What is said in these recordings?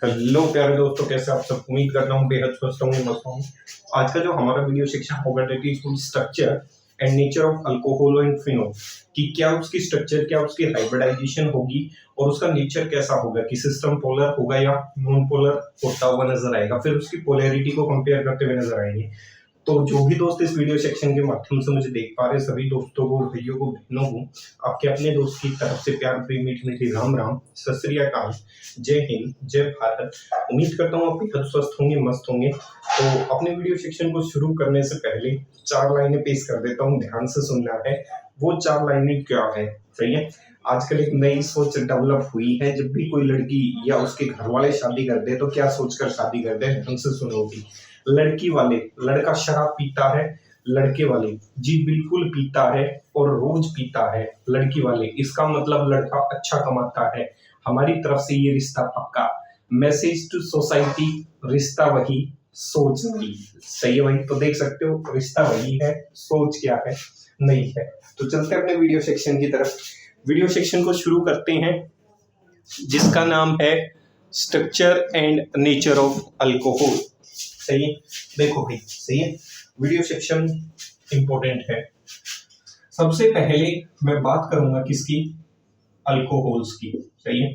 Hello प्यारे दोस्तों, कैसे आप सब। उम्मीद करता हूँ बेहद स्वस्थ होंगे, मस्त होंगे। आज का जो हमारा वीडियो सेक्शन होगा that is structure and nature of alcohol and phenol, कि क्या उसकी स्ट्रक्चर, क्या उसकी हाइब्रिडाइजेशन होगी और उसका नेचर कैसा होगा, कि सिस्टम पोलर होगा या नॉन पोलर होता हुआ नजर आएगा। फिर उसकी पोलैरिटी को कंपेयर करते हुए नजर आएंगे। तो जो भी दोस्त इस वीडियो सेक्शन के माध्यम से मुझे देख पा रहे हैं, सभी दोस्तों को, भाइयों को, बहनों को आपके अपने दोस्त की तरफ से प्यार भरी मीठी मीठी राम राम, सत श्री अकाल, जय हिंद, जय भारत। उम्मीद करता हूँ आप बेहद स्वस्थ होंगे, मस्त होंगे। तो अपने वीडियो सेक्शन को शुरू करने से पहले 4 लाइनें पेश कर देता हूँ, ध्यान से सुनना है। वो 4 लाइनें क्या है, सही है। आजकल एक नई सोच डेवलप हुई है, जब भी कोई लड़की या उसके घर वाले शादी कर दे तो क्या सोचकर शादी कर दे, ढंग से सुनोगी। लड़की वाले, लड़का शराब पीता है, लड़के वाले जी बिल्कुल पीता है और रोज पीता है। लड़की वाले, इसका मतलब लड़का अच्छा कमाता है। हमारी तरफ से ये रिश्ता पक्का। मैसेज टू सोसाइटी, रिश्ता वही, सोच वही। सही है भाई। तो देख सकते हो, रिश्ता वही है, सोच क्या है, नहीं है। तो चलते हैं अपने वीडियो सेक्शन की तरफ। वीडियो सेक्शन को शुरू करते हैं, जिसका नाम है structure and nature of alcohol. सही है, देखो भाई, सही है। वीडियो सेक्शन इंपॉर्टेंट है। सबसे पहले मैं बात करूंगा किसकी, अल्कोहल्स की। सही है।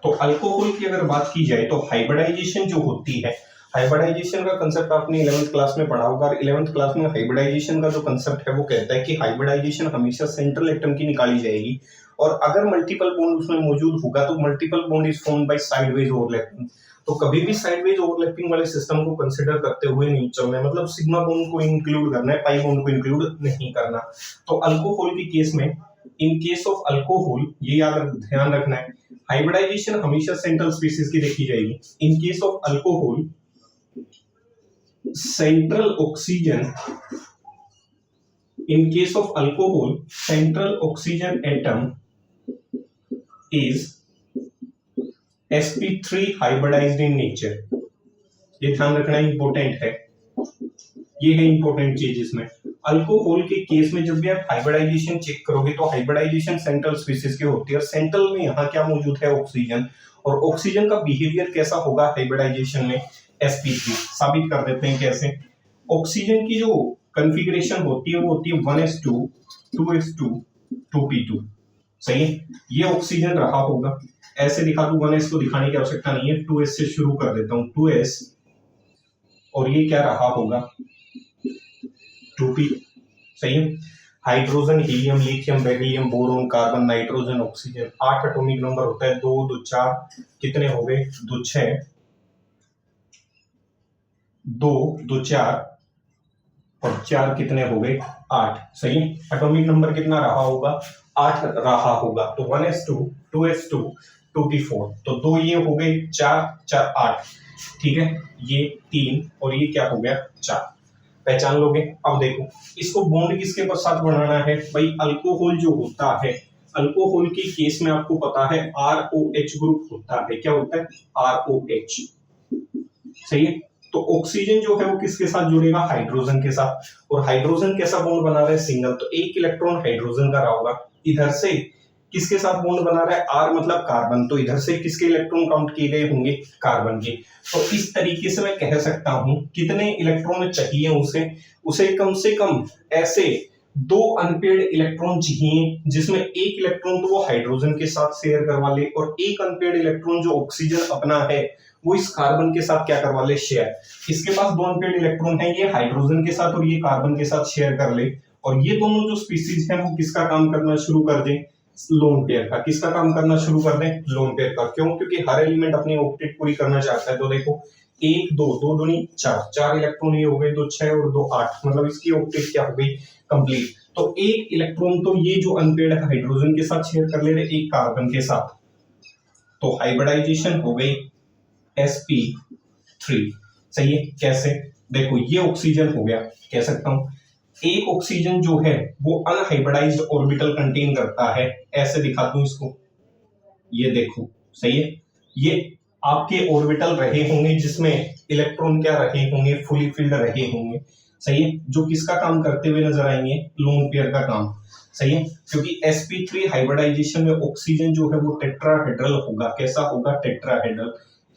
तो अल्कोहल की अगर बात की जाए तो हाइब्रिडाइजेशन जो होती है, हाइब्रिडाइजेशन का कंसेप्ट आपने 11th क्लास में पढ़ा होगा। 11th क्लास में हाइब्रिडाइजेशन का जो कंसेप्ट है वो कहता है कि हाइब्रिडाइजेशन हमेशा सेंट्रल एटम की निकाली जाएगी, और अगर मल्टीपल बॉन्ड उसमें मौजूद होगा तो multiple bond is formed by sideways overlapping. तो कभी भी साइडवेज ओवरलैपिंग वाले सिस्टम को कंसीडर करते हुए नहीं चलना है, मतलब सिग्मा बॉन्ड को इंक्लूड करना है, पाई बॉन्ड को इंक्लूड नहीं करना। तो अल्कोहल के केस में, इन केस ऑफ अल्कोहल, ये याद ध्यान रखना है, हाइब्रिडाइजेशन हमेशा सेंट्रल स्पीशीज की देखी जाएगी। In case of alcohol, central oxygen, in case of alcohol, central oxygen atom is sp3 hybridized in nature। ये ध्यान रखना इंपॉर्टेंट है, ये है इंपॉर्टेंट चीज इसमें। अल्कोहल के केस में जब भी आप हाइब्रिडाइजेशन चेक करोगे तो हाइब्रिडाइजेशन सेंट्रल स्पीशीज की होती है, और सेंट्रल में यहाँ क्या मौजूद है, ऑक्सीजन। और ऑक्सीजन का बिहेवियर कैसा होगा हाइब्रिडाइजेशन में, sp3। साबित कर देते हैं कैसे। ऑक्सीजन की जो कॉन्फ़िगरेशन होती है वो होती है 1s2 2s2 2p2। सही है। ये ऑक्सीजन रहा होगा, ऐसे दिखा दूं, 1s को दिखाने की आवश्यकता नहीं है, 2s से शुरू कर देता हूं, 2s, और ये क्या रहा होगा, 2p। सही है। Hydrogen, helium, lithium, beryllium, boron, carbon, nitrogen, oxygen. 8 atomic number होता है, 2 2 4, कितने हो गए, 2 6, 2 2 4 और 4 कितने हो गए, 8। सही है। एटॉमिक नंबर कितना रहा होगा, 8 रहा होगा। तो 1s2 2s2 2p4, तो 2 ये हो गए, 4 4 8। ठीक है, ये 3 और ये क्या हो गया, 4। पहचान लोगे। अब देखो, इसको बॉन्ड किसके साथ बनाना है भाई, अल्कोहल जो होता है, अल्कोहल के केस में आपको पता है ROH ग्रुप होता है। क्या होता है, ROH। सही है। तो ऑक्सीजन जो है वो किसके साथ जुड़ेगा, हाइड्रोजन के साथ। और हाइड्रोजन कैसा बॉन्ड बना रहा है, सिंगल। तो एक इलेक्ट्रॉन हाइड्रोजन का रहा होगा। इधर से किसके साथ बॉन्ड बना रहा है, R मतलब कार्बन, तो इधर से किसके इलेक्ट्रॉन काउंट किए गए होंगे, कार्बन के। तो इस तरीके से मैं कह सकता हूं कितने इलेक्ट्रॉन चाहिए उसे कम से कम ऐसे 2 अनपेयर्ड इलेक्ट्रॉन चाहिए, जिसमें एक इलेक्ट्रॉन तो वो हाइड्रोजन के साथ शेयर करवा ले, और एक अनपेयर्ड इलेक्ट्रॉन जो ऑक्सीजन अपना है वो इस कार्बन के साथ क्या करवा ले, शेयर। इसके पास 2 अनपेयर्ड इलेक्ट्रॉन है, ये हाइड्रोजन के साथ और ये कार्बन के साथ शेयर कर ले, और ये दोनों जो स्पीशीज हैं वो किसका काम करना शुरू कर दें, लोन पेयर का। किसका काम करना शुरू कर दें, लोन पेयर का। क्यों, क्योंकि हर एलिमेंट अपनी ऑक्टेट पूरी करना चाहता है। तो देखो, 1 2 2 दूनी 4, 4 इलेक्ट्रॉन ये हो गए, 2 6 और 2 8, मतलब इसकी ऑक्टेट क्या हो गई, कंप्लीट। तो एक इलेक्ट्रॉन तो ये जो अनपेयर्ड हाइड्रोजन के साथ शेयर कर ले रहे, एक कार्बन के साथ। तो हाइब्रिडाइजेशन हो गई sp3। सही है। कैसे, देखो, ये ऑक्सीजन हो गया, कह सकता हूं एक ऑक्सीजन जो है वो अनहाइब्रिडाइज्ड ऑर्बिटल कंटेन करता है। ऐसे दिखा दूं इसको, ये देखो। सही है। ये आपके ऑर्बिटल रहे होंगे जिसमें इलेक्ट्रॉन क्या रहे होंगे, फुली फिल्ड रहे होंगे। सही है। जो किसका काम करते हुए नजर आएंगे, लोन पेयर का काम। सही है। क्योंकि sp3 हाइब्रिडाइजेशन में ऑक्सीजन जो है वो टेट्राहेड्रल होगा। कैसा होगा, टेट्राहेड्रल।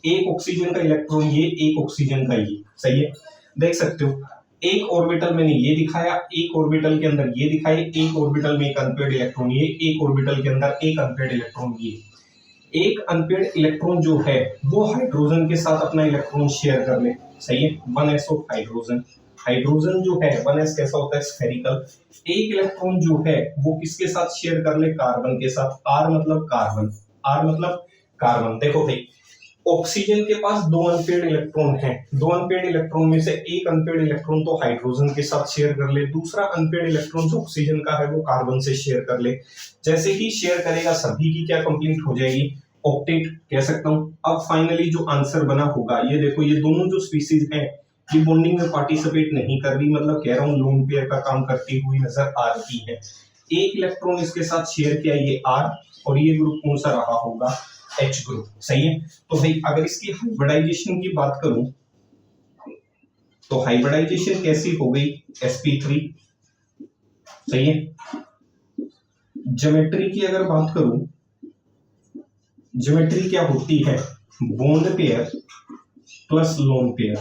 एक ऑक्सीजन का इलेक्ट्रॉन ये, एक ऑक्सीजन का ये, सही है। देख सकते हो एक ऑर्बिटल में ये दिखाया, एक ऑर्बिटल के अंदर ये दिखाया, एक ऑर्बिटल में एक अनपेयर्ड इलेक्ट्रॉन ये, एक ऑर्बिटल के अंदर एक अनपेयर्ड इलेक्ट्रॉन ये। एक अनपेयर्ड इलेक्ट्रॉन जो है वो हाइड्रोजन के साथ अपना इलेक्ट्रॉन शेयर कर ले, सही है। 1s ऑफ हाइड्रोजन, हाइड्रोजन जो है 1s कैसा होता है, स्फेरिकल। एक इलेक्ट्रॉन जो है वो किसके साथ शेयर कर ले, कार्बन के साथ। R मतलब कार्बन, R मतलब कार्बन। देखो भाई ऑक्सीजन के पास दो अनपेयर्ड इलेक्ट्रॉन हैं, दो अनपेयर्ड इलेक्ट्रॉन में से एक अनपेयर्ड इलेक्ट्रॉन तो हाइड्रोजन के साथ शेयर कर ले, दूसरा अनपेयर्ड इलेक्ट्रॉन जो ऑक्सीजन का है वो कार्बन से शेयर कर ले। जैसे ही शेयर करेगा सभी की क्या कंप्लीट हो जाएगी, ऑक्टेट कह सकता हूं। अब फाइनली जो आंसर बना होगा ये देखो, ये दोनों जो स्पीसीज हैं ये बॉन्डिंग में पार्टिसिपेट नहीं कर रही, मतलब कह रहा हूं लोन पेयर का काम करती हुई नजर आ रही है। एक इलेक्ट्रॉन इसके साथ शेयर किया ये R, और ये ग्रुप कौन सा रहा होगा, H ग्रुप, सही है। तो भाई अगर इसकी हाइब्रिडाइजेशन की बात करूं तो हाइब्रिडाइजेशन कैसी हो गई, sp3, सही है। ज्योमेट्री की अगर बात करूं, ज्योमेट्री क्या होती है, bond pair plus lone pair,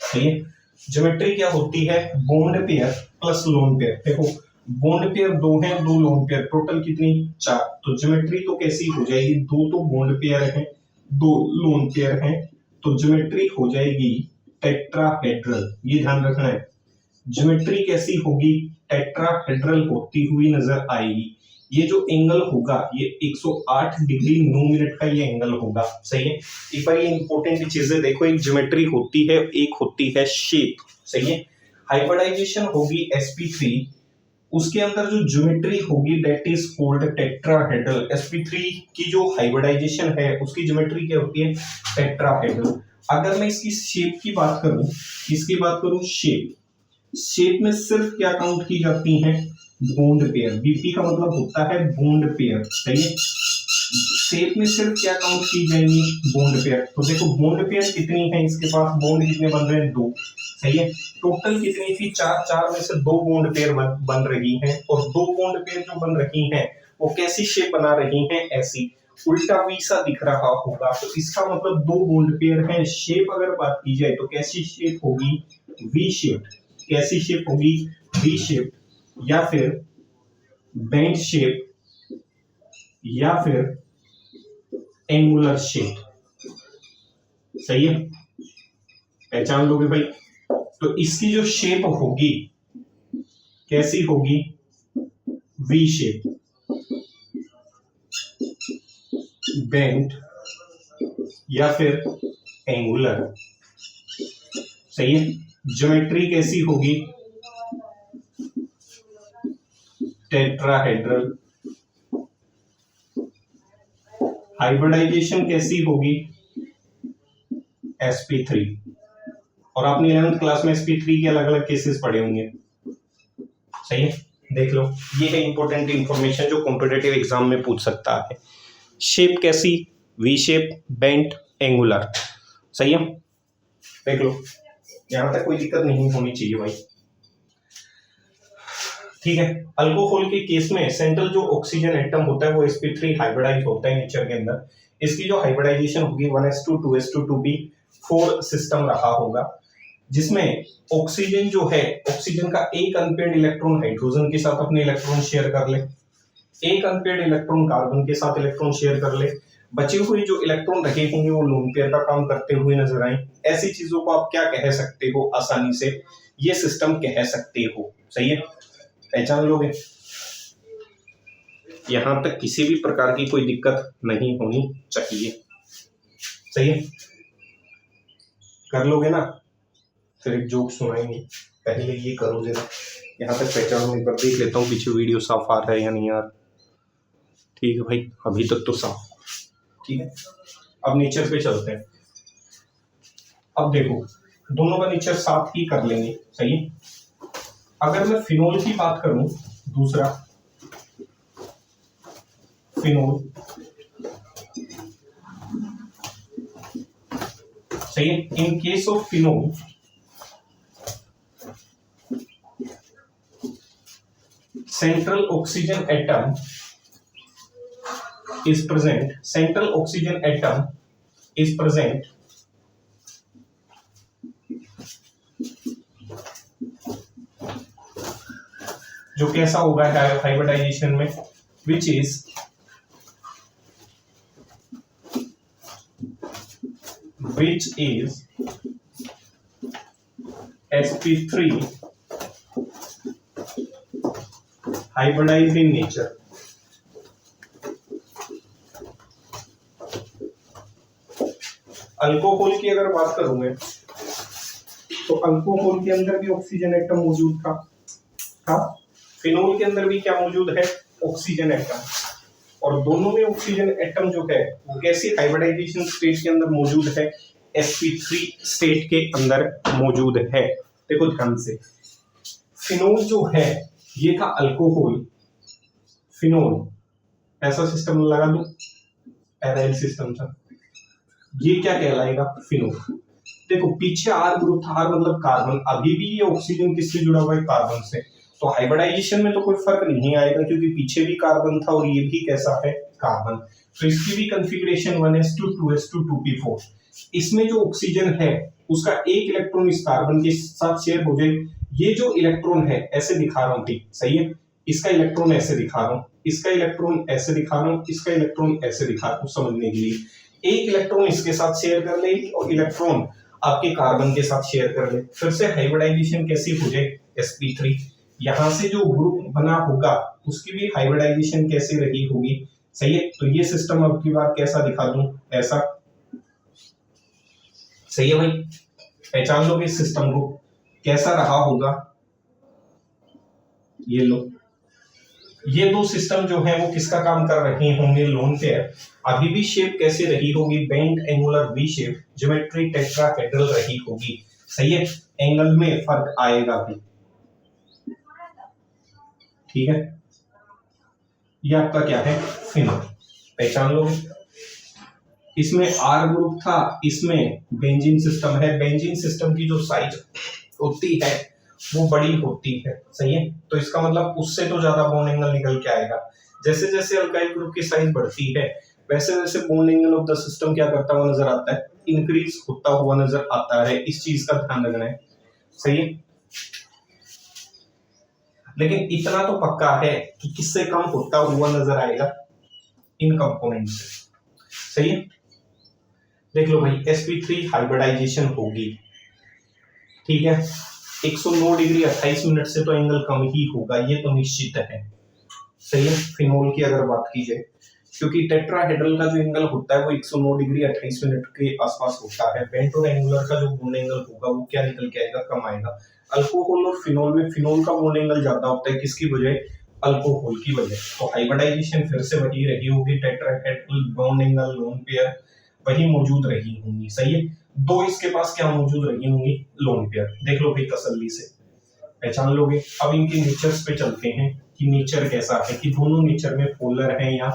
सही है। ज्योमेट्री क्या होती है, bond pair plus lone pair. देखो बॉन्ड पेयर दो हैं, दो लोन पेयर, टोटल कितनी, 4। तो ज्योमेट्री तो कैसी हो जाएगी, दो तो बॉन्ड पेयर हैं, दो लोन पेयर हैं, तो ज्योमेट्री हो जाएगी टेट्राहेड्रल। ये ध्यान रखना है, ज्योमेट्री कैसी होगी, टेट्राहेड्रल होती हुई नजर आएगी। ये जो एंगल होगा ये 108 डिग्री 9 मिनट का ये एंगल होगा, सही है। एक बार ये इंपॉर्टेंट चीजें देखो, एक ज्योमेट्री होती है, एक होती है शेप, सही है। हाइब्रिडाइजेशन होगी sp3, उसके अंदर जो ज्योमेट्री होगी that is called tetrahedral. sp3 की जो हाइब्रिडाइजेशन है उसकी ज्योमेट्री क्या होती है, टेट्राहेड्रल। अगर मैं इसकी शेप की बात करूं, इसकी बात करूं शेप, शेप में सिर्फ क्या काउंट की जाती हैं, बॉन्ड पेयर। बीपी का मतलब होता है बॉन्ड पेयर, सही है। शेप में सिर्फ क्या काउंट की जाएंगी, बॉन्ड पेयर। तो देखो बॉन्ड पेयर कितनी है इसके पास, बॉन्ड कितने बन रहे हैं, 2, सही है। टोटल कितनी थी, 4, 4 में से 2 बॉन्ड पेयर बन रही हैं, और 2 बॉन्ड पेयर जो बन रही हैं वो कैसी शेप बना रही हैं, ऐसी उल्टा वी सा दिख रहा होगा। तो इसका मतलब 2 बॉन्ड पेयर हैं। शेप अगर बात की जाए तो कैसी शेप होगी, वी शेप। कैसी शेप होगी, वी शेप, या फिर बेंट शेप, या फिर एंगुलर शेप, सही है। पहचान लोगे भाई। तो इसकी जो शेप होगी कैसी होगी, वी शेप, बेंट, या फिर एंगुलर, सही है। ज्योमेट्री कैसी होगी, टेट्राहेड्रल। हाइब्रिडाइजेशन कैसी होगी, sp3। और आपने 11th क्लास में sp3 के अलग अलग केसेस पढ़े होंगे, सही है। देख लो ये है इंपॉर्टेंट इंफॉर्मेशन जो कॉम्पिटिटिव एग्जाम में पूछ सकता है। शेप कैसी, वी शेप, बेंट, एंगुलर, सही है। देख लो यहां तक कोई दिक्कत नहीं होनी चाहिए भाई, ठीक है। अल्कोहल के केस में सेंट्रल जो ऑक्सीजन एटम होता है वो sp3 हाइब्रिडाइज होता है नेचर के अंदर। इसकी जो हाइब्रिडाइजेशन होगी 1s2 2s2 2p4 सिस्टम रहा होगा, जिसमें ऑक्सीजन जो है, ऑक्सीजन का एक अनपेयर्ड इलेक्ट्रॉन हाइड्रोजन के साथ अपने इलेक्ट्रॉन शेयर कर ले, एक अनपेयर्ड इलेक्ट्रॉन कार्बन के साथ इलेक्ट्रॉन शेयर कर ले, बचे हुए जो इलेक्ट्रॉन रखे होंगे वो लोन पेयर का काम करते हुए नजर आए। ऐसी चीजों को आप क्या कह सकते हो, आसानी से ये सिस्टम कह सकते हो, सही है। पहचान लोगे, यहां तक किसी भी प्रकार की कोई दिक्कत नहीं होनी चाहिए, सही है। कर लोगे ना, फिर एक जोक सुनाएंगे, पहले ये करो जरा। यहाँ तक पहचान होने पर देख लेता हूँ पीछे वीडियो साफ आ रहा है या नहीं यार। ठीक है भाई, अभी तक तो साफ, ठीक है। अब नेचर पे चलते हैं। अब देखो दोनों का नेचर साफ ही कर लेंगे, सही है। अगर मैं फिनोल की बात करूं, दूसरा फिनोल, सही है। In case of phenol central oxygen atom is present, central oxygen atom is present जो कैसा होगा हाइब्रिडाइजेशन में, which is sp3 hybridized in nature। Alcohol की अगर बात करूं मैं, तो अल्कोहल के अंदर भी ऑक्सीजन एटम मौजूद था। फिनोल के अंदर भी क्या मौजूद है, ऑक्सीजन एटम। और दोनों में ऑक्सीजन एटम जो है वो कैसी हाइब्रिडाइजेशन स्टेट के अंदर मौजूद है, sp3 स्टेट के अंदर मौजूद है। देखो ध्यान से, फिनोल जो है ये था अल्कोहल, फिनोल ऐसा सिस्टम लगा दूं, एराइल सिस्टम था, ये क्या कहलाएगा, फिनोल। देखो पीछे आर ग्रुप था, आर मतलब कार्बन, अभी भी ये ऑक्सीजन किससे जुड़ा हुआ है, कार्बन से। तो हाइब्रिडाइजेशन में तो कोई फर्क नहीं आएगा क्योंकि पीछे भी कार्बन था और ये भी कैसा है, कार्बन। तो इसकी भी कॉन्फ़िगरेशन 1s2 2s2 2p4। इसमें जो ऑक्सीजन है उसका एक इलेक्ट्रॉन इस कार्बन के साथ शेयर हो जाए। ये जो इलेक्ट्रॉन है ऐसे दिखा रहा हूं, ठीक सही है, इसका इलेक्ट्रॉन ऐसे दिखा रहा हूं, इसका इलेक्ट्रॉन ऐसे दिखा रहा हूं, इसका इलेक्ट्रॉन ऐसे दिखा रहा हूं समझने के लिए। एक इलेक्ट्रॉन इसके साथ शेयर कर ले और इलेक्ट्रॉन आपके कार्बन के साथ शेयर कर ले, फिर से हाइब्रिडाइजेशन कैसी हो जाए, sp3। यहां से जो ग्रुप बना होगा उसकी भी हाइब्रिडाइजेशन कैसे रही होगी, सही है। तो ये सिस्टम अब की बार कैसा दिखा दूं, ऐसा, सही है भाई, पहचान लोगे इस सिस्टम को, कैसा रहा होगा। ये लो, ये दो सिस्टम जो है वो किसका काम कर रहे होंगे, लोन पेयर। अभी भी शेप कैसे रही होगी, bent angular V shape, geometry tetrahedral रही होगी, सही है। एंगल में फर्क आएगा भी, ठीक है। ये आपका क्या है, फिनोल, पहचान लो। इसमें आर ग्रुप था, इसमें बेंजीन सिस्टम है। बेंजीन सिस्टम की जो साइज होती है वो बड़ी होती है, सही है। तो इसका मतलब उससे तो ज्यादा बॉन्ड एंगल निकल के आएगा। जैसे जैसे अल्काइल ग्रुप की साइज बढ़ती है वैसे वैसे bond angle of the system क्या करता हुआ नजर आता है, इंक्रीज होता हुआ नजर आता है। इस चीज का ध्यान रखना है, सही है। लेकिन इतना तो पक्का है कि किससे कम होता हुआ नजर आएगा, इन कंपोनेंट से, सही है। देख लो भाई, sp3 हाइब्रिडाइजेशन होगी, ठीक है। 109 डिग्री 28 मिनट से तो एंगल कम ही होगा, ये तो निश्चित है, सही है। फिनोल की अगर बात की जाए, क्योंकि टेट्राहेड्रल का जो एंगल होता है वो 109 डिग्री 28 मिनट के आसपास होता है। बेंट और एंगुलर का जो बॉन्ड एंगल होगा वो क्या निकल के आएगा, कम आएगा। अल्कोहल और फिनोल में फिनोल का बॉन्ड एंगल ज्यादा होता है, किसकी वजह, अल्कोहल की वजह। तो हाइब्रिडाइजेशन फिर से वही रही होगी, tetrahedral bond angle lone pair वही मौजूद रही होंगी, सही है। दो इसके पास क्या मौजूद रही होंगी, लोन पेयर। देख लो भाई तसल्ली से, पहचान लोगे। अब इनके नेचर्स पे चलते हैं कि नेचर कैसा है, कि दोनों नेचर में पोलर है या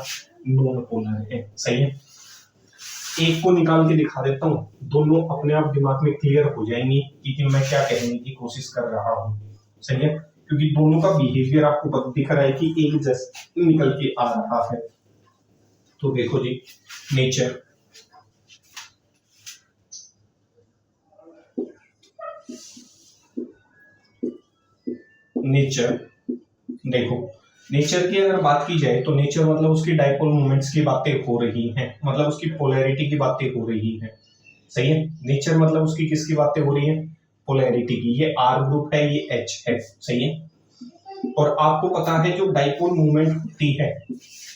नॉन पोलर है, सही है। एक को निकाल के दिखा देता हूँ, दोनों अपने आप दिमाग में क्लियर हो जाएंगी कि मैं क्या कहने की कोशिश कर रहा हूँ, सही है। क्योंकि दोनों का बिहेवियर आपको दिख रहा है कि एक जैसा निकल के आ रहा है। तो देखो जी, नेचर, नेचर देखो, नेचर की अगर बात की जाए तो नेचर मतलब उसकी डाइपोल मोमेंट्स की बातें हो रही हैं, मतलब उसकी पोलैरिटी की बातें हो रही हैं, सही है। नेचर मतलब उसकी किसकी बातें हो रही हैं, पोलैरिटी की। ये आर ग्रुप है, ये एच है, सही है। और आपको पता है जो डाइपोल मूवमेंट होती है,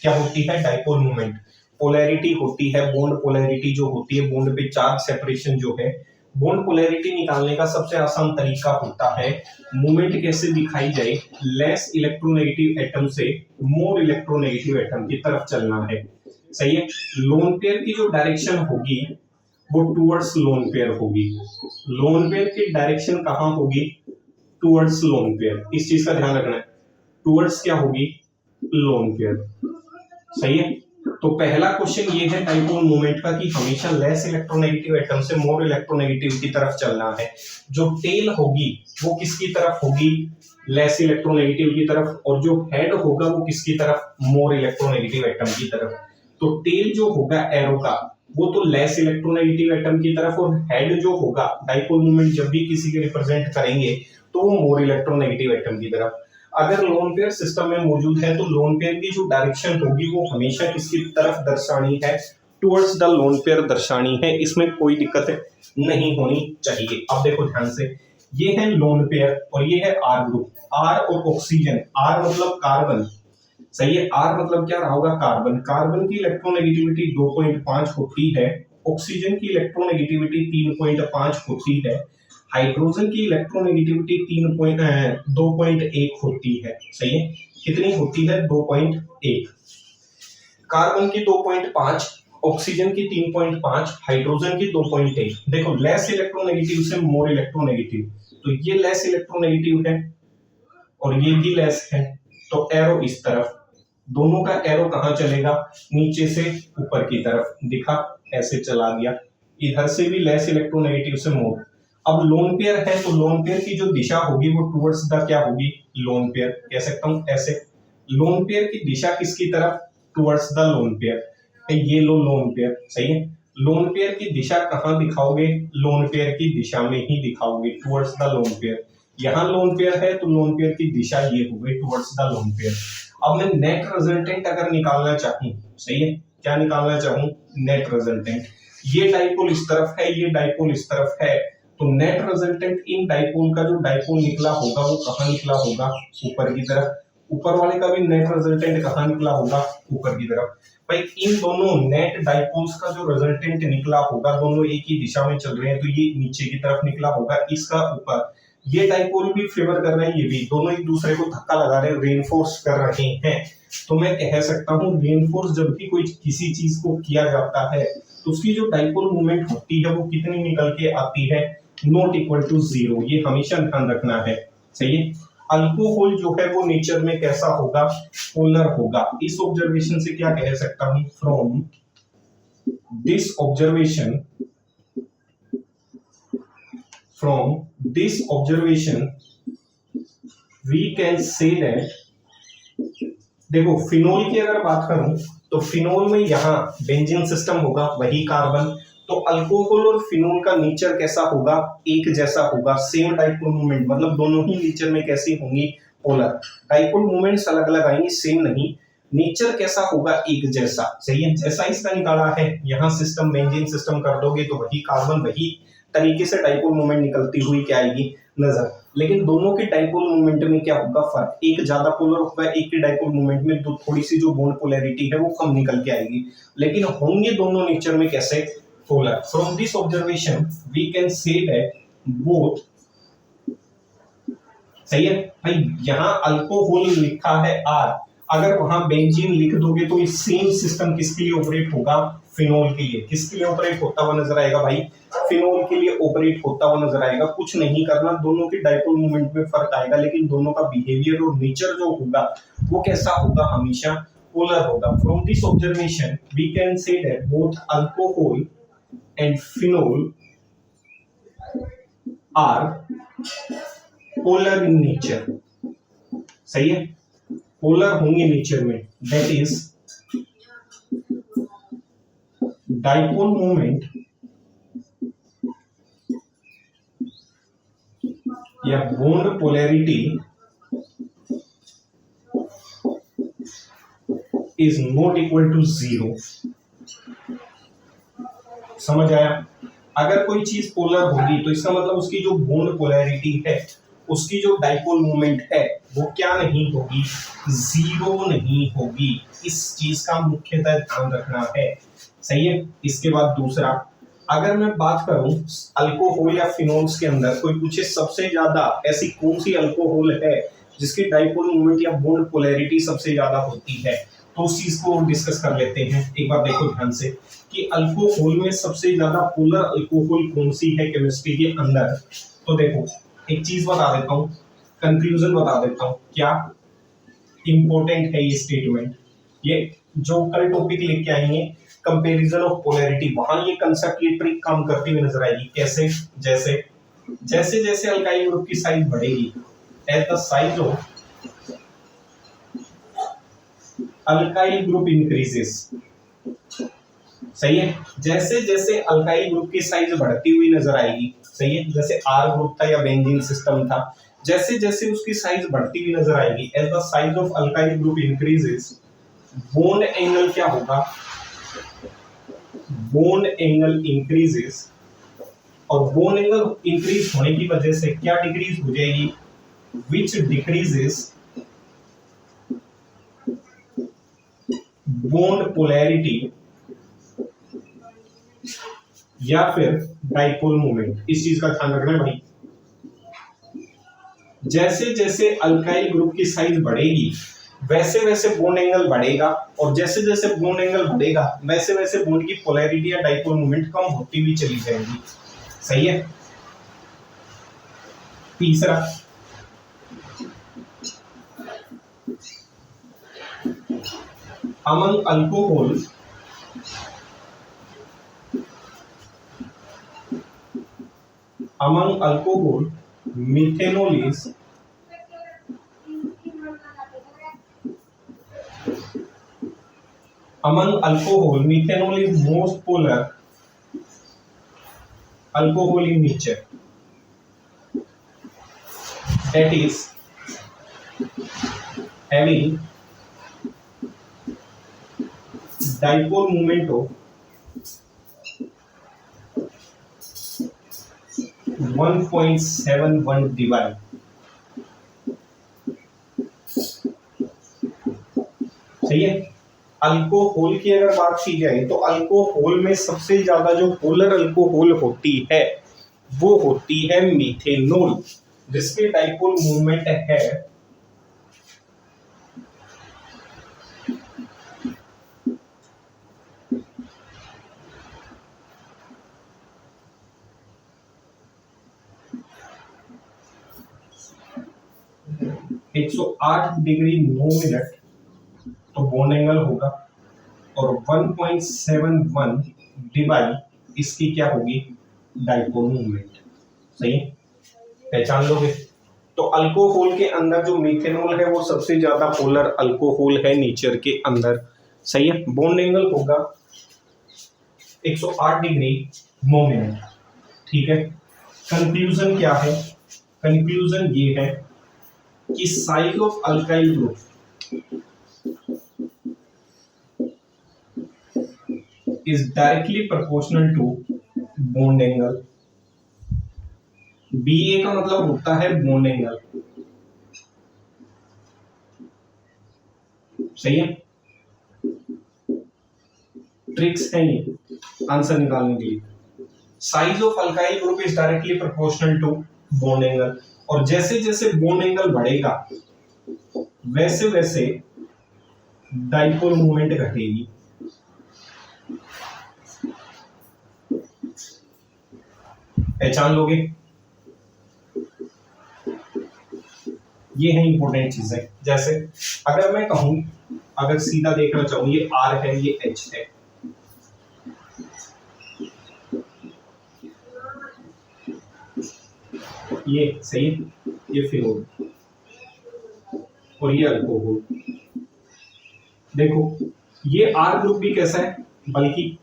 क्या होती है, डाइपोल मूवमेंट, पोलैरिटी होती है। बॉन्ड पोलैरिटी जो होती है, बॉन्ड पे चार्ज सेपरेशन जो है, बॉन्ड पोलैरिटी निकालने का सबसे आसान तरीका होता है, मूवमेंट कैसे दिखाई जाए, लेस इलेक्ट्रोनेगेटिव एटम से मोर इलेक्ट्रोनेगेटिव एटम की तरफ चलना है, सही है। लोन पेयर की जो डायरेक्शन होगी वो टुवर्ड्स लोन पेयर होगी। लोन पेयर की डायरेक्शन कहां होगी, टुवर्ड्स लोन पेयर। इस चीज का ध्यान रखना है, टुवर्ड्स क्या होगी, लोन पेयर, सही है। तो पहला क्वेश्चन ये है डाइपोल मोमेंट का कि हमेशा लेस इलेक्ट्रोनेगेटिव एटम से मोर इलेक्ट्रोनेगेटिव की तरफ चलना है। जो टेल होगी वो किसकी तरफ होगी, लेस इलेक्ट्रोनेगेटिव की तरफ, और जो हेड होगा वो किसकी तरफ, मोर इलेक्ट्रोनेगेटिव एटम की तरफ। तो टेल जो होगा एरो का वो तो लेस इलेक्ट्रोनेगेटिव एटम की तरफ, और हेड जो होगा डाइपोल मोमेंट जब भी किसी के रिप्रेजेंट करेंगे तो वो मोर इलेक्ट्रोनेगेटिव एटम की तरफ। अगर लोन पेयर सिस्टम में मौजूद है तो लोन पेयर की जो डायरेक्शन होगी वो हमेशा किसकी तरफ दर्शानी है, टुवर्ड्स द लोन पेयर दर्शानी है, इसमें कोई दिक्कत नहीं होनी चाहिए। अब देखो ध्यान से, ये है लोन पेयर और ये है आर ग्रुप, आर और ऑक्सीजन, आर मतलब कार्बन, सही है, आर मतलब क्या रहा होगा, कार्बन, कार्बन की इलेक्ट्रोनेगेटिविटी 2.5 होती है, ऑक्सीजन की इलेक्ट्रोनेगेटिविटी 3.5 होती है, हाइड्रोजन की इलेक्ट्रोनेगेटिविटी 2.1 होती है, सही है, कितनी होती है, 2.1, कार्बन की 2.5, ऑक्सीजन की 3.5, हाइड्रोजन की 2.1। देखो लेस इलेक्ट्रोनेगेटिव से मोर इलेक्ट्रोनेगेटिव, तो ये लेस इलेक्ट्रोनेगेटिव है और ये भी लेस है, तो एरो इस तरफ, दोनों का एरो कहां चलेगा, नीचे से ऊपर की तरफ, दिखा ऐसे चला गया, इधर से भी लेस इलेक्ट्रोनेगेटिव से मोर। अब लोन पेयर है तो लोन पेयर की जो दिशा होगी वो टुवर्ड्स द क्या होगी, लोन पेयर, कह सकता हूं ऐसे, लोन पेयर की दिशा किसकी तरफ, टुवर्ड्स द लोन पेयर, ये लो लोन पेयर, सही है, लोन पेयर की दिशा कहां दिखाओगे, लोन पेयर की दिशा में ही दिखाओगे, टुवर्ड्स द लोन पेयर, यहां लोन पेयर है तो लोन पेयर की दिशा ये हो गई, टुवर्ड्स द लोन पेयर। अब मैं नेट रिजल्टेंट अगर निकालना चाहूं, सही है, क्या निकालना चाहूं, नेट रिजल्टेंट, ये डाइपोल इस तरफ है, ये डाइपोल इस तरफ है, तो नेट रिजल्टेंट इन डाइपोल का जो डाइपोल निकला होगा वो कहां निकला होगा, ऊपर की तरफ, ऊपर वाले का भी नेट रिजल्टेंट कहां निकला होगा, ऊपर की तरफ। भाई इन दोनों नेट डाइपोल्स का जो रिजल्टेंट निकला होगा, दोनों एक ही दिशा में चल रहे हैं, तो ये नीचे की तरफ निकला होगा, इसका ऊपर, ये डाइपोल भी फेवर कर रहे हैं, ये भी, दोनों एक दूसरे को धक्का लगा रहे हैं, रेनफोर्स कर रहे हैं, तो मैं कह सकता हूं रेनफोर्स जब भी कोई किसी चीज को किया जाता है तो उसकी जो डाइपोल मूवमेंट होती है वो कितनी निकल के आती है, नॉट इक्वल टू 0, ये हमेशा ध्यान रखना है, सही है। अल्कोहल जो है वो नेचर में कैसा होगा, पोलर होगा। इस ऑब्जर्वेशन से क्या कह सकता हूं, from this observation we can say that, देखो फिनोल की अगर बात करूं तो फिनोल में यहाँ बेंजीन सिस्टम होगा, वही कार्बन, तो अल्कोहल और फिनोल का नेचर कैसा होगा, एक जैसा होगा, सेम डाइपोल मूवमेंट, मतलब दोनों ही नेचर में कैसी होंगी, पोलर, डाइपोल मूवमेंट्स अलग अलग आएंगे, सेम नहीं, नेचर कैसा होगा, एक जैसा, सही है, जैसा इसका निकाला है, यहाँ सिस्टम बेंजीन सिस्टम कर दोगे तो वही कार्बन, वही तरीके से डाइपोल मूवमेंट निकलती हुई क्या आएगी नजर, लेकिन दोनों के डाइपोल मूवमेंट में क्या होगा फर्क, एक ज्यादा पोलर होगा, एक के डाइपोल मूवमेंट में तो थोड़ी सी जो बॉन्ड पोलैरिटी है वो कम निकल के आएगी, लेकिन होंगे दोनों नेचर में कैसे, polar. From this observation we can say that both, सही है भाई, यहाँ अल्कोहल लिखा है आर, अगर वहां बेंजीन लिख दोगे तो ये सेम सिस्टम किसके लिए ऑपरेट होगा, फिनोल के लिए, किसके लिए ऑपरेट होता हुआ नजर आएगा भाई, फिनोल के लिए ऑपरेट होता हुआ नजर आएगा, कुछ नहीं करना, दोनों के डाइपोल मूवमेंट में फर्क आएगा, लेकिन दोनों का बिहेवियर और नेचर जो होगा वो कैसा होगा, हमेशा पोलर होगा। From this observation we can say that both alcohol and phenol are polar in nature, सही है, पोलर होंगे नेचर में, दैट इज डाइपोल मूवमेंट या bond polarity is not equal to 0, समझ आया, अगर कोई चीज पोलर होगी तो इसका मतलब उसकी जो बॉन्ड पोलैरिटी है, उसकी जो डाइपोल मूवमेंट है वो क्या नहीं होगी, 0 नहीं होगी, इस चीज का मुख्यतः ध्यान रखना है, सही है। इसके बाद दूसरा, अगर मैं बात करूं अल्कोहल या फिनोल्स के अंदर कोई पूछे सबसे ज्यादा ऐसी कौन सी अल्कोहल है जिसकी डाइपोल मूवमेंट या बॉन्ड पोलैरिटी सबसे ज्यादा होती है, तो उस चीज को डिस्कस कर लेते हैं। एक बार देखो ध्यान से कि अल्कोहल में सबसे ज्यादा पोलर अल्कोहल कौन सी है केमिस्ट्री के अंदर, तो देखो एक चीज बता देता हूँ, कंक्लूजन बता देता हूँ, क्या इंपॉर्टेंट है ये स्टेटमेंट, ये जो कल टॉपिक लेके आएंगे कंपैरिजन ऑफ पोलैरिटी, वहां ये कंसेप्ट, ये ट्रिक काम करती हुई नजर आएगी, कैसे, जैसे जैसे जैसे अल्काइल ग्रुप की साइज बढ़ेगी, as the size of alkyl group increases, सही है, जैसे जैसे अल्काइल ग्रुप की साइज बढ़ती हुई नजर आएगी, सही है, जैसे आर ग्रुप था या बेंजीन सिस्टम था, जैसे जैसे उसकी साइज बढ़ती हुई नजर आएगी, as the size of alkyl group increases, bond angle क्या होगा, बॉन्ड एंगल इंक्रीजेस, और बॉन्ड एंगल इंक्रीज होने की वजह से क्या डिक्रीज हो जाएगी, विच डिक्रीजेस बॉन्ड पोलैरिटी या फिर डाइपोल मोमेंट। इस चीज का ध्यान रखना है भाई, जैसे जैसे अल्काइल ग्रुप की साइज बढ़ेगी वैसे वैसे बॉन्ड एंगल बढ़ेगा, और जैसे जैसे बॉन्ड एंगल बढ़ेगा वैसे वैसे बॉन्ड की पोलैरिटी या डाइपोल मोमेंट कम होती हुई चली जाएगी। सही है। तीसरा, among alcohol methanol is most polar alcohol in nature, that is having dipole moment of 1.71 divide. सही है। अल्कोहल की अगर बात की जाए तो अल्कोहल में सबसे ज्यादा जो पोलर अल्कोहल होती है वो होती है मीथेनॉल, जिसके डाइपोल मूवमेंट है 108 डिग्री 9 मिनट, तो बॉन्ड एंगल होगा, और 1.71 डिवाइड इसकी क्या होगी, डाइपोल मूवमेंट। सही है, पहचान लोगे। तो अल्कोहल के अंदर जो मीथेनॉल है वो सबसे ज्यादा पोलर अल्कोहल है नेचर के अंदर। सही है। बॉन्ड एंगल होगा 108 डिग्री 9 मिनट। ठीक है। कंक्लूजन क्या है, कंक्लूजन ये है कि size of alkyl group is directly proportional to bond angle। BA का मतलब होता है बॉन्ड एंगल। सही है। ट्रिक्स है ये आंसर निकालने के लिए। Size of alkyl group is directly proportional to bond angle, और जैसे जैसे बॉन्ड एंगल बढ़ेगा वैसे वैसे डाइपोल मूवमेंट घटेगी। पहचान लोगे। ये है इंपॉर्टेंट चीज है। जैसे अगर मैं कहूं, अगर सीधा देखना चाहूं, ये R है, ये H है, ये सही, ये फिनोल और ये अल्कोहल। देखो ये R ग्रुप भी कैसा है, बल्कि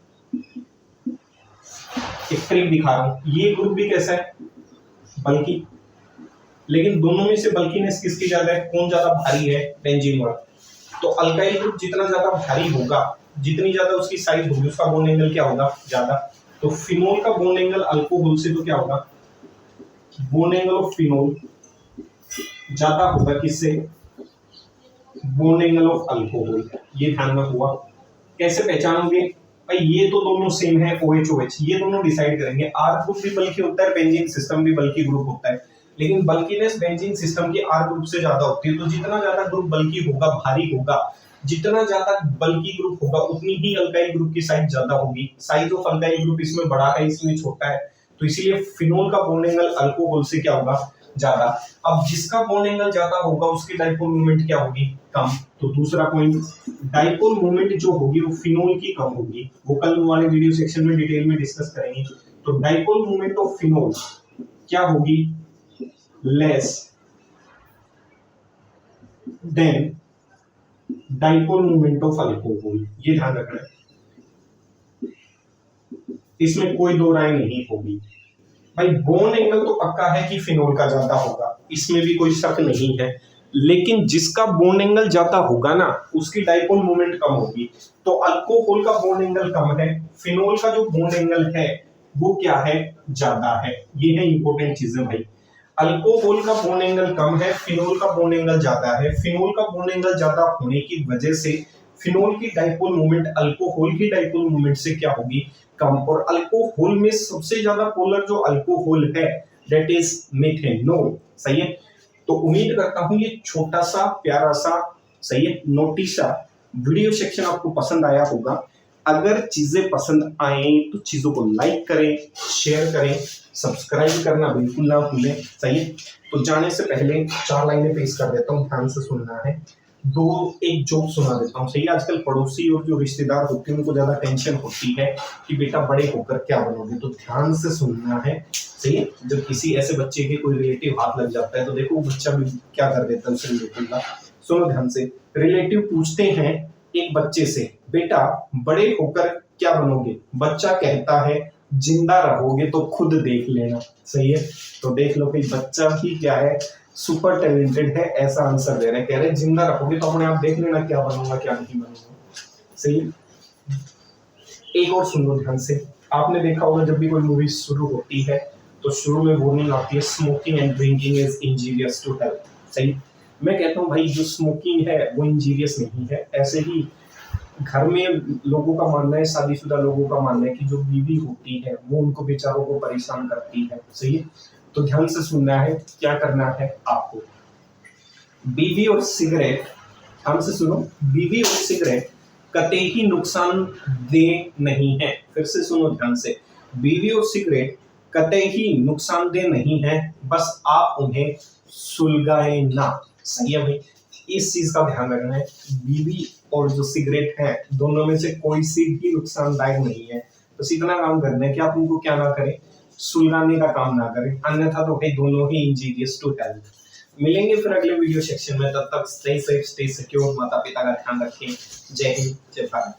एक ट्रिक दिखा रहा हूं, ये ग्रुप भी कैसा है, बल्कि। लेकिन दोनों में से बल्कीनेस किसकी ज्यादा है, कौन ज्यादा भारी है, बेंजीन वाला। तो अल्काइल ग्रुप जितना ज्यादा भारी होगा, जितनी ज्यादा उसकी साइज होगी, उसका बॉन्ड एंगल क्या होगा, ज्यादा। तो फिनोल का बॉन्ड एंगल अल्कोहल से तो क्या होगा, बॉन्ड एंगल ऑफ फिनोल ज्यादा होगा किससे, बॉन्ड एंगल ऑफ अल्कोहल। ये ध्यान में हुआ। कैसे पहचानोगे भाई, ये तो दोनों सेम है, OH OH, ये दोनों डिसाइड करेंगे। R ग्रुप भी बल्कि होता है, बेंजीन सिस्टम भी बल्कि ग्रुप होता है, लेकिन बल्कीनेस बेंजीन सिस्टम की R ग्रुप से ज्यादा होती है। तो जितना ज्यादा ग्रुप बल्कि होगा, भारी होगा, जितना ज्यादा बल्कि ग्रुप होगा, उतनी ही अल्काइल ग्रुप की साइज ज्यादा होगी। साइज ऑफ अल्काइल ग्रुप इसमें बड़ा है, इसमें छोटा है, तो इसीलिए फिनोल का बॉन्ड एंगल अल्कोहल से क्या होगा, ज्यादा। अब जिसका बॉन्ड एंगल ज्यादा होगा उसकी डाइपोल मोमेंट क्या होगी, कम। तो दूसरा पॉइंट, डाइपोल मोमेंट जो होगी वो फिनोल की कम होगी। वो कल वाले वीडियो सेक्शन में डिटेल में डिस्कस करेंगे। तो डाइपोल मोमेंट ऑफ फिनोल क्या होगी, less than dipole moment of alcohol. ये ध्यान रखना है, इसमें कोई दो राय नहीं होगी। भाई बॉन्ड एंगल तो पक्का है कि फिनोल का ज्यादा होगा, इसमें भी कोई शक नहीं है, लेकिन जिसका बॉन्ड एंगल ज्यादा होगा ना उसकी डाइपोल मोमेंट कम होगी। तो अल्कोहल का बॉन्ड एंगल कम है, फिनोल का जो बॉन्ड एंगल है वो क्या है, ज्यादा है। ये है इंपॉर्टेंट चीजें भाई। अल्कोहल का बॉन्ड एंगल कम है, फिनोल का बॉन्ड एंगल ज्यादा है। फिनोल का बॉन्ड एंगल ज्यादा होने की वजह से फिनोल की डाइपोल मोमेंट अल्कोहल की डाइपोल मोमेंट से क्या होगी, कम। और अल्कोहल में सबसे ज्यादा पोलर जो अल्कोहल है दैट इज मेथेनॉल, सही है। तो उम्मीद करता हूं ये छोटा सा प्यारा सा, सही है, नोटिस सा वीडियो सेक्शन आपको पसंद आया होगा। अगर चीजें पसंद आए तो चीजों को लाइक करें, शेयर करें, सब्सक्राइब करना बिल्कुल ना भूलें, सही है। तो जाने से पहले 4 लाइनें पेश कर देता हूँ, ध्यान से सुनना है। एक जोक सुना देता हूँ, सही है। आजकल पड़ोसी और जो रिश्तेदार होते हैं उनको ज्यादा टेंशन होती है कि बेटा बड़े होकर क्या बनोगे, तो ध्यान से सुनना है, सही है। जब किसी ऐसे बच्चे के कोई रिलेटिव हाथ लग जाता है तो देखो बच्चा भी क्या कर देता है उस रिलेटिव का। सुनो ध्यान से। रिलेटिव पूछते हैं एक बच्चे से, बेटा बड़े होकर क्या बनोगे? बच्चा कहता है जिंदा रहोगे तो खुद देख लेना, सही है। तो देख लो कि बच्चा भी क्या है, सुपर टैलेंटेड है, ऐसा आंसर दे रहे हैं। कह रहे जिंदा रहोगे तो अपने आप देख लेना क्या बनूंगा क्या नहीं बनूंगा, सही है। एक और सुन लो ध्यान से। आपने देखा होगा जब भी कोई मूवी शुरू होती है तो शुरू में वार्निंग आती है, smoking and drinking is injurious to health, सही। मैं कहता हूँ भाई जो स्मोकिंग है वो इंजीरियस नहीं है। ऐसे ही घर में लोगों का मानना है, शादीशुदा लोगों का मानना है कि जो बीवी होती है वो उनको बेचारों को परेशान करती है, सही है। तो ध्यान से सुनना है, क्या करना है आपको। बीवी और सिगरेट, ध्यान से सुनो, बीवी और सिगरेट कतई नुकसानदेह नहीं है। फिर से सुनो ध्यान से, बीवी और सिगरेट कतई नुकसानदेह नहीं है, बस आप उन्हें सुलगाए ना, सही है भाई। इस चीज का ध्यान रखना है। बीवी और जो सिगरेट है दोनों में से कोई सी भी नुकसानदायक नहीं है, बस इतना काम करना है कि आप उनको क्या ना करें, सुलगाने का काम ना करें, अन्यथा तो भाई दोनों ही इंजीरियस टू हेल्थ। मिलेंगे फिर अगले वीडियो सेक्शन में, तब तक स्टे सेफ, स्टे सिक्योर, माता पिता का ध्यान रखें। जय हिंद, जय भारत।